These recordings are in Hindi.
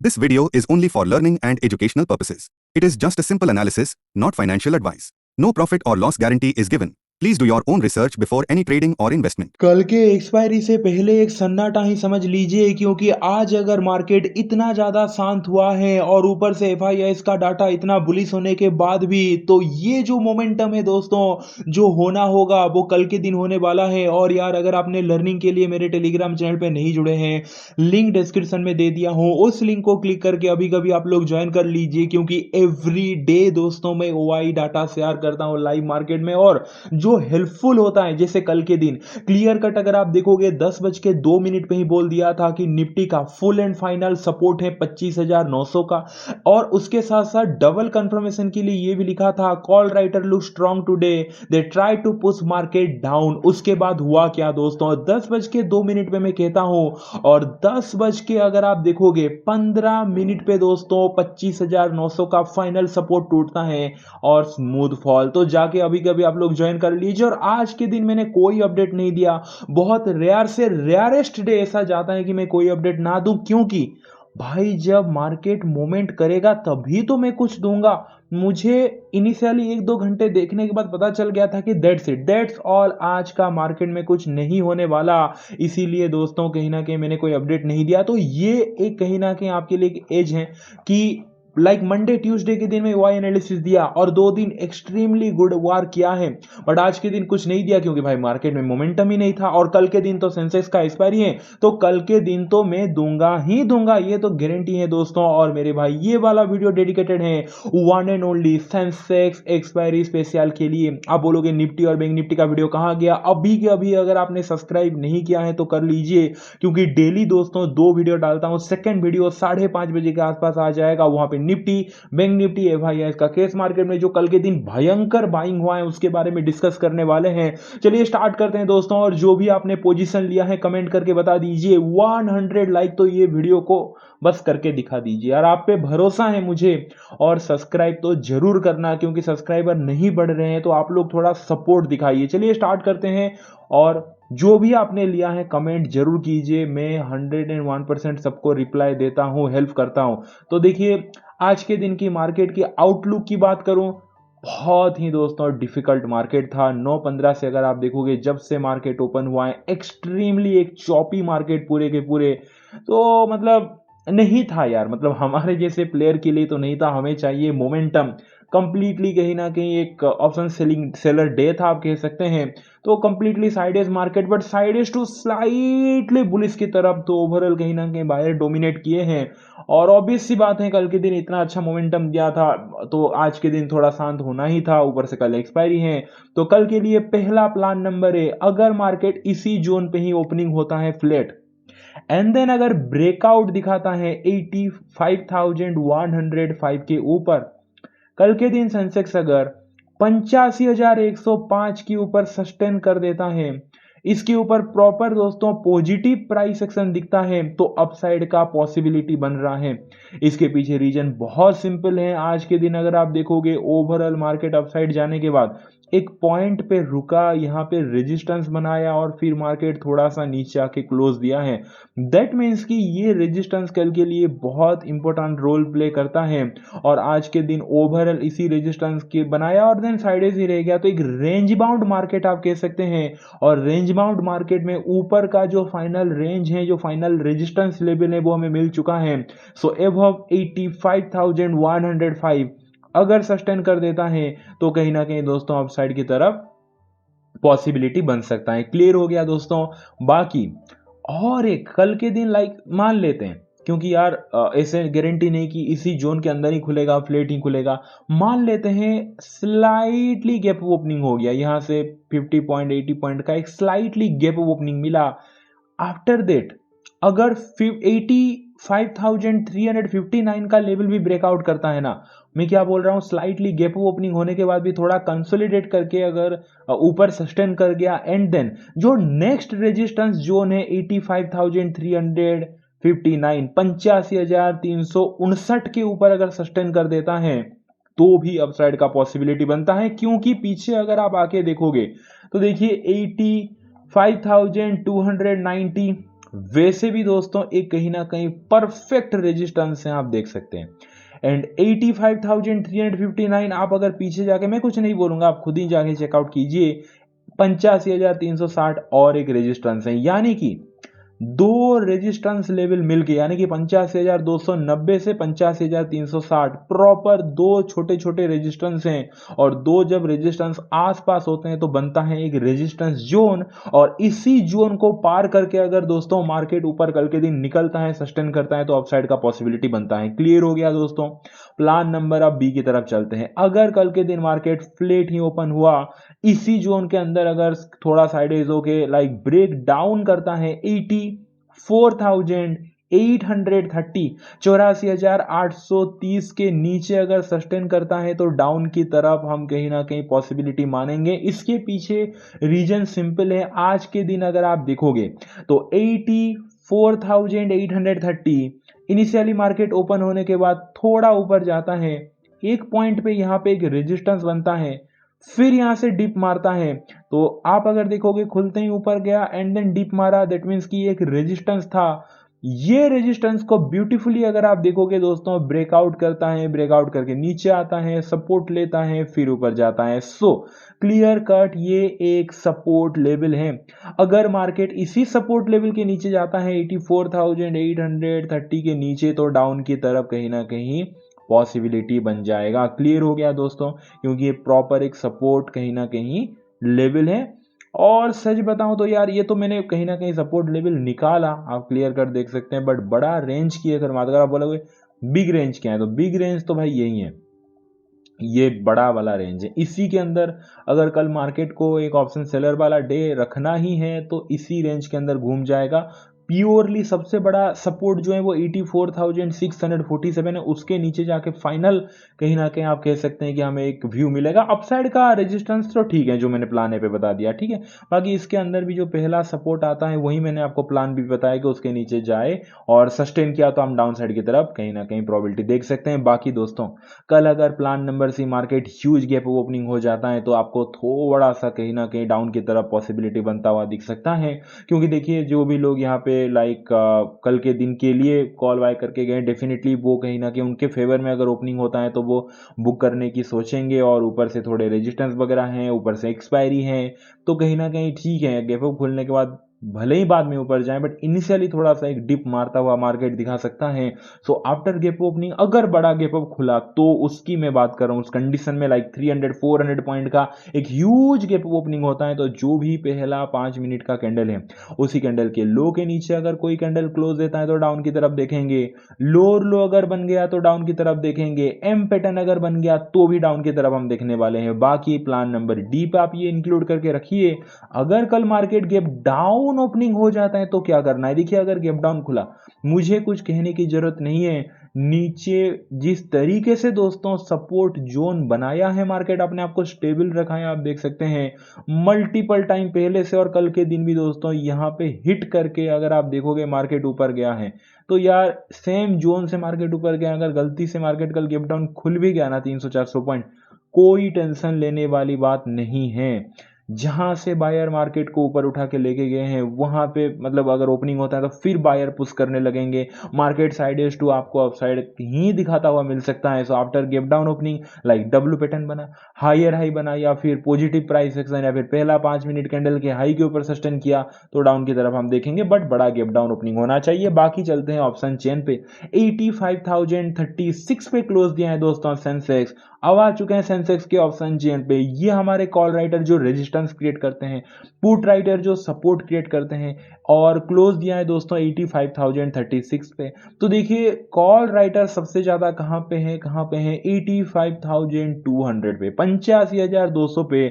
This video is only for learning and educational purposes. It is just a simple analysis, not financial advice. No profit or loss guarantee is given. Please do your own research before any trading or investment. कल के एक्सपायरी से पहले एक सन्नाटा ही समझ लीजिए, क्योंकि आज अगर मार्केट इतना ज़्यादा शांत हुआ है और ऊपर से एफआईआईएस का डाटा इतना बुलिश होने के बाद भी, तो ये जो मोमेंटम है दोस्तों, जो होना होगा वो कल के दिन होने वाला है। और यार, अगर आपने लर्निंग के लिए मेरे टेलीग्राम चैनल पे नहीं जुड़े हैं, लिंक डिस्क्रिप्शन में दे दिया हूँ, उस लिंक को क्लिक करके अभी कभी आप लोग ज्वाइन कर लीजिए, क्योंकि एवरी डे दोस्तों मैं ओआई डाटा शेयर करता हूँ लाइव मार्केट में, और जो हेल्पफुल होता है। जैसे कल के दिन क्लियर कट अगर आप देखोगे 10:02 पे ही बोल दिया था कि निफ्टी का फुल एंड फाइनल सपोर्ट है 25,900 का, और उसके साथ साथ डबल कंफर्मेशन के लिए ये भी लिखा था, call writer look strong today, they try to push market down. उसके बाद हुआ क्या दोस्तों, 10:02 पे मैं कहता हूं, और 10 के अगर आप देखोगे 15 पे दोस्तों 25,900 का फाइनल सपोर्ट टूटता है और स्मूथ फॉल। तो जाके अभी कभी आप लोग ज्वाइन कर लीजिए। और आज के दिन मैंने कोई अपडेट नहीं दिया, बहुत रेयर से रेयरेस्ट डे ऐसा जाता है कि मैं कोई अपडेट ना दूं, क्योंकि भाई जब मार्केट मूवमेंट करेगा तभी तो मैं कुछ दूंगा। मुझे इनिशियली 1-2 घंटे देखने के बाद पता चल गया था कि दैट्स इट, दैट्स ऑल, आज का मार्केट में कुछ नहीं होने वाला। इसीलिए दोस्तों कहीं ना कहीं मैंने कोई अपडेट नहीं दिया। तो ये एक कहीं ना कहीं आपके लिए एक एज है कि लाइक मंडे ट्यूसडे के दिन में वाई एनालिसिस दिया और 2 दिन एक्सट्रीमली गुड वार किया है, बट आज के दिन कुछ नहीं दिया क्योंकि भाई मार्केट में मोमेंटम ही नहीं था। और कल के दिन तो सेंसेक्स का एक्सपायरी है, तो कल के दिन तो मैं दूंगा ही दूंगा, ये तो गारंटी है दोस्तों। और मेरे भाई ये वाला वीडियो डेडिकेटेड है one and only Sensex expiry special के लिए। आप बोलोगे निफ्टी और बैंक निफ्टी का वीडियो कहाँ गया? अभी के अभी अगर आपने सब्सक्राइब नहीं किया है तो कर लीजिए, क्योंकि डेली दोस्तों 2 वीडियो डालता हूँ। सेकंड वीडियो 5:30 बजे के आसपास आ जाएगा, वहां पे निफ्टी बैंक निफ्टी एफआईआईएस का केस मार्केट में जो कल के दिन भयंकर बाइंग हुआ है उसके बारे में डिस्कस करने वाले हैं। चलिए स्टार्ट करते हैं दोस्तों। और जो भी आपने पोजीशन लिया है कमेंट करके बता दीजिए। 100 लाइक तो ये वीडियो को बस करके दिखा दीजिए, और आप पे भरोसा है मुझे। और सब्सक्राइब तो जरूर करना, क्योंकि सब्सक्राइबर नहीं बढ़ रहे हैं, तो आप लोग थोड़ा सपोर्ट दिखाइए। चलिए स्टार्ट करते हैं। और जो भी आपने लिया है कमेंट जरूर कीजिए, मैं 101% सबको रिप्लाई देता हूं, हेल्प करता हूं। तो देखिए, आज के दिन की मार्केट की आउटलुक की बात करूं, बहुत ही दोस्तों डिफिकल्ट मार्केट था। 9:15 से अगर आप देखोगे, जब से मार्केट ओपन हुआ है, एक्सट्रीमली एक चॉपी मार्केट पूरे के पूरे। तो मतलब नहीं था यार, मतलब हमारे जैसे प्लेयर के लिए तो नहीं था। हमें चाहिए मोमेंटम कंप्लीटली, कहीं ना कहीं एक ऑप्शन सेलिंग सेलर डे था आप कह सकते हैं। तो completely sideways market, but sideways to slightly bullish की तरफ, तो ओवरऑल कहीं ना कहीं बायर डोमिनेट किए हैं। और ऑब्वियस सी बात है, कल के दिन इतना अच्छा मोमेंटम दिया था, तो आज के दिन थोड़ा शांत होना ही था। ऊपर से कल एक्सपायरी है, तो कल के लिए पहला प्लान नंबर है, अगर मार्केट इसी जोन पे ही ओपनिंग होता है फ्लैट, एंड देन अगर ब्रेकआउट दिखाता है 85,105 के ऊपर, कल के दिन सेंसेक्स अगर 85,105 के ऊपर सस्टेन कर देता है, इसके ऊपर प्रॉपर दोस्तों पॉजिटिव प्राइस एक्शन दिखता है, तो अपसाइड का पॉसिबिलिटी बन रहा है। इसके पीछे रीजन बहुत सिंपल है। आज के दिन अगर आप देखोगे, ओवरऑल मार्केट अपसाइड जाने के बाद एक पॉइंट पे रुका, यहाँ पे रेजिस्टेंस बनाया, और फिर मार्केट थोड़ा सा नीचे आके क्लोज दिया है। दैट मीन्स कि ये रेजिस्टेंस कल के लिए बहुत इंपॉर्टेंट रोल प्ले करता है। और आज के दिन ओवरऑल इसी रेजिस्टेंस के बनाया और देन साइडेज ही रह गया, तो एक रेंज बाउंड मार्केट आप कह सकते हैं। और रेंज बाउंड मार्केट में ऊपर का जो फाइनल रेंज है, जो फाइनल रेजिस्टेंस लेवल है, वो हमें मिल चुका है। सो अबव 85,105 अगर सस्टेन कर देता है, तो कहीं ना कहीं दोस्तों अपसाइड की तरफ पॉसिबिलिटी बन सकता है। क्लियर हो गया दोस्तों? बाकी और एक कल के दिन लाइक मान लेते हैं, क्योंकि यार ऐसे गारंटी नहीं कि इसी जोन के अंदर ही खुलेगा, फ्लेट ही खुलेगा। मान लेते हैं स्लाइटली गैप ओपनिंग हो गया, यहां से 50 पॉइंट 80 पॉइंट का एक स्लाइटली गैप ओपनिंग मिला। आफ्टर दैट अगर 85,359 का लेवल भी ब्रेकआउट करता है ना, मैं क्या बोल रहा हूं, स्लाइटली गैप ओपनिंग होने के बाद भी थोड़ा कंसोलिडेट करके अगर ऊपर सस्टेन कर गया, एंड देन जो नेक्स्ट रेजिस्टेंस जोन है 85,359, 85,359 के ऊपर अगर सस्टेन कर देता है, तो भी अपसाइड का पॉसिबिलिटी बनता है। क्योंकि पीछे अगर आप आके देखोगे, तो देखिए 85,290 वैसे भी दोस्तों एक कहीं ना कहीं परफेक्ट रेजिस्टेंस है, आप देख सकते हैं। एंड 85,359 आप अगर पीछे जाके, मैं कुछ नहीं बोलूंगा, आप खुद ही जाके चेकआउट कीजिए, 85,360 और एक रेजिस्टेंस है, यानी कि दो रेजिस्टेंस लेवल मिलके, यानी कि 85,290 से 85,360 प्रॉपर दो छोटे छोटे रेजिस्टेंस हैं। और दो जब रेजिस्टेंस आसपास होते हैं तो बनता है एक रेजिस्टेंस जोन, और इसी जोन को पार करके अगर दोस्तों मार्केट ऊपर कल के दिन निकलता है, सस्टेन करता है, तो अपसाइड का पॉसिबिलिटी बनता है। क्लियर हो गया दोस्तों। प्लान नंबर अब बी की तरफ चलते हैं। अगर कल के दिन मार्केट फ्लैट ही ओपन हुआ, इसी जोन के अंदर अगर थोड़ा साइडेज होके लाइक ब्रेक डाउन करता है 84,830 84,830 के नीचे अगर सस्टेन करता है तो डाउन की तरफ हम कहीं ना कहीं पॉसिबिलिटी मानेंगे। इसके पीछे रीजन सिंपल है। आज के दिन अगर आप देखोगे तो 84,830 इनिशियली मार्केट ओपन होने के बाद थोड़ा ऊपर जाता है, एक पॉइंट पे यहाँ पे एक रेजिस्टेंस बनता है, फिर यहां से डिप मारता है। तो आप अगर देखोगे खुलते ही ऊपर गया एंड देन डिप मारा, दैट मीन्स कि एक रेजिस्टेंस था। ये रेजिस्टेंस को ब्यूटीफुली अगर आप देखोगे दोस्तों ब्रेकआउट करता है, ब्रेकआउट करके नीचे आता है, सपोर्ट लेता है, फिर ऊपर जाता है। सो क्लियर कट ये एक सपोर्ट लेवल है। अगर मार्केट इसी सपोर्ट लेवल के नीचे जाता है 84,830 के नीचे, तो डाउन की तरफ कहीं ना कहीं पॉसिबिलिटी बन जाएगा। क्लियर हो गया दोस्तों, क्योंकि ये प्रॉपर एक सपोर्ट कहीं ना कहीं लेवल है। और सच बताऊं तो यार ये तो मैंने कहीं ना कहीं सपोर्ट लेवल निकाला, आप क्लियर कर देख सकते हैं, बट बड़ा रेंज की अगर बात, अगर आप बोलोगे बिग रेंज क्या है, तो बिग रेंज तो भाई यही है, ये बड़ा वाला रेंज है। इसी के अंदर अगर कल मार्केट को एक ऑप्शन सेलर वाला डे रखना ही है तो इसी रेंज के अंदर घूम जाएगा। प्योरली सबसे बड़ा सपोर्ट जो है वो 84,647 है, उसके नीचे जाके फाइनल कहीं ना कहीं आप कह सकते हैं कि हमें एक व्यू मिलेगा। अपसाइड का रेजिस्टेंस तो ठीक है जो मैंने प्लान ए पे बता दिया, ठीक है। बाकी इसके अंदर भी जो पहला सपोर्ट आता है वही मैंने आपको प्लान भी बताया कि उसके नीचे जाए और सस्टेन किया तो हम डाउन साइड की तरफ कहीं ना कहीं प्रोबेबिलिटी देख सकते हैं। बाकी दोस्तों कल अगर plan number C market huge gap opening हो जाता है तो आपको थोड़ा सा कहीं ना कहीं डाउन की तरफ पॉसिबिलिटी बनता हुआ दिख सकता है, क्योंकि देखिए जो भी लोग यहाँ पे लाइक कल के दिन के लिए कॉल बाय करके गए, डेफिनेटली वो कहीं ना कहीं उनके फेवर में अगर ओपनिंग होता है तो वो बुक करने की सोचेंगे। और ऊपर से थोड़े रेजिस्टेंस वगैरह हैं, ऊपर से एक्सपायरी है, तो कहीं ना कहीं ठीक है, गैप अप खुलने के बाद भले ही बाद में ऊपर जाए बट इनिशियली थोड़ा सा एक डिप मारता हुआ मार्केट दिखा सकता है। सो आफ्टर गैप ओपनिंग अगर बड़ा गैप अप खुला तो उसकी मैं बात कर रहा हूँ, उस कंडीशन में लाइक 300-400 पॉइंट का एक ह्यूज गैप ओपनिंग होता है, तो जो भी पहला 5 मिनट का कैंडल है उसी कैंडल के लो के नीचे अगर कोई कैंडल क्लोज देता है तो डाउन की तरफ देखेंगे, लोअर लो अगर बन गया तो डाउन की तरफ देखेंगे, एम पैटर्न अगर बन गया तो भी डाउन की तरफ हम देखने वाले हैं। बाकी प्लान नंबर डी पे आप ये इंक्लूड करके रखिए। अगर कल मार्केट गैप डाउन ओपनिंग हो जाता है तो क्या करना है, देखिए अगर गैप डाउन खुला, मुझे कुछ कहने की जरूरत नहीं है, नीचे जिस तरीके से दोस्तों सपोर्ट जोन बनाया है मार्केट, अपने आप को स्टेबल रखा है, आप देख सकते हैं मल्टीपल टाइम पहले से और कल के दिन भी दोस्तों यहाँ पे हिट करके अगर आप देखोगे मार्केट ऊपर गया है। तो यार सेम जोन से मार्केट ऊपर गया, अगर गलती से मार्केट कल गैप डाउन खुल भी गया ना 300-400 पॉइंट, कोई टेंशन लेने वाली बात नहीं है। जहां से बायर मार्केट को ऊपर उठा के लेके गए हैं वहां पे मतलब अगर ओपनिंग होता है तो फिर बायर पुश करने लगेंगे, मार्केट साइड टू आपको अपसाइड ही दिखाता हुआ मिल सकता है। So after gap down opening like W pattern बना, हायर हाई बना, या फिर पॉजिटिव प्राइस एक्शन, या फिर पहला 5 मिनट कैंडल के हाई के ऊपर सस्टेन किया तो डाउन की तरफ हम देखेंगे, बट बड़ा गैप डाउन ओपनिंग होना चाहिए। बाकी चलते हैं ऑप्शन चेन पे। 85,036 पे क्लोज दिया है दोस्तों सेंसेक्स। अब आ चुके हैं सेंसेक्स के ऑप्शन चेन पे, ये हमारे कॉल राइटर जो रेजिस्टेंस क्रिएट करते हैं, पुट राइटर जो सपोर्ट क्रिएट करते हैं, और क्लोज दिया है दोस्तों 85,036 पे। तो देखिए कॉल राइटर सबसे ज्यादा कहां पे है, 85,200 पे, 85,200 पे,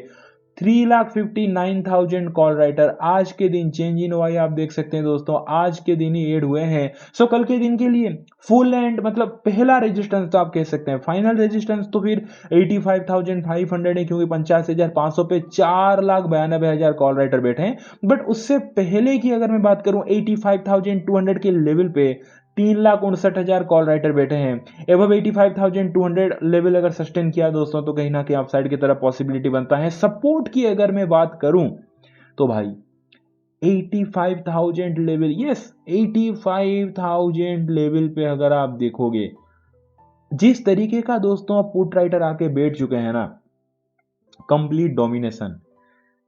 3,59,000 कॉल राइटर आज के दिन चेंज इन हुआ है, आप देख सकते हैं दोस्तों आज के दिन ही एड हुए हैं। सो कल के दिन के लिए फुल एंड मतलब पहला रेजिस्टेंस तो आप कह सकते हैं, फाइनल रेजिस्टेंस तो फिर 85,500 है, क्योंकि 85,500 पे 4,92,000 कॉल राइटर बैठे हैं। बट उससे पहले की अगर मैं बात करूं 85,200 के लेवल पे 3,59,000 कॉल राइटर बैठे हैं। एबव 85,200 लेवल अगर सस्टेन किया दोस्तों तो कहीं ना कहीं अपसाइड की तरफ पॉसिबिलिटी बनता है। सपोर्ट की अगर मैं बात करूं तो भाई 85,000 लेवल, यस 85,000 लेवल पे अगर आप देखोगे, जिस तरीके का दोस्तों अब पुट राइटर आके बैठ चुके हैं ना, कंप्लीट डोमिनेशन,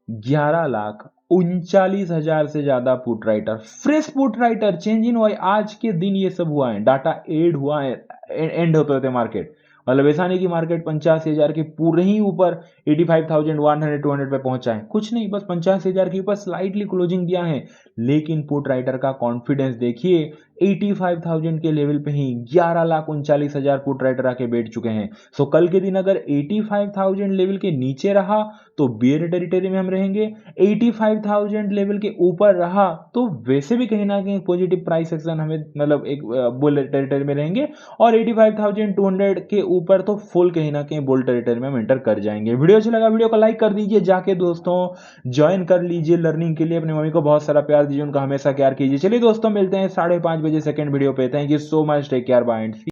11,39,000 से ज्यादा put writer, fresh put writer change in हुआ है, आज के दिन ये सब हुआ है, डाटा एड हुआ है, एंड होते होते मार्केट, मतलब ऐसा नहीं कि मार्केट 85,000 के पूरे ही ऊपर 85,100 200 पे पहुंचा है, कुछ नहीं, बस 85,000 के ऊपर स्लाइटली क्लोजिंग दिया है, लेकिन पुट राइटर का कॉन्फिडेंस देखिए 85,000 के लेवल पे ही 11,39,000 पुट राइटर आके बैठ चुके हैं। सो कल के दिन अगर 85,000 लेवल के नीचे रहा तो बियर टेरिटरी में हम रहेंगे, 85,000 लेवल के ऊपर रहा तो वैसे भी कहीं ना कहीं पॉजिटिव प्राइस एक्शन हमें, मतलब एक बुल टेरिटरी में रहेंगे, और 85,200 के ऊपर तो फुल कहीं ना कहीं बुल टेरिटरी में हम एंटर कर जाएंगे। वीडियो अच्छा लगा, वीडियो को लाइक कर दीजिए, जाके दोस्तों ज्वाइन कर लीजिए लर्निंग के लिए, अपनी मम्मी को बहुत सारा प्यार दीजिए, उनका हमेशा केयर कीजिए। चलिए दोस्तों मिलते हैं 5:30 बजे सेकंड वीडियो पे। Thank you so much, take care, bye.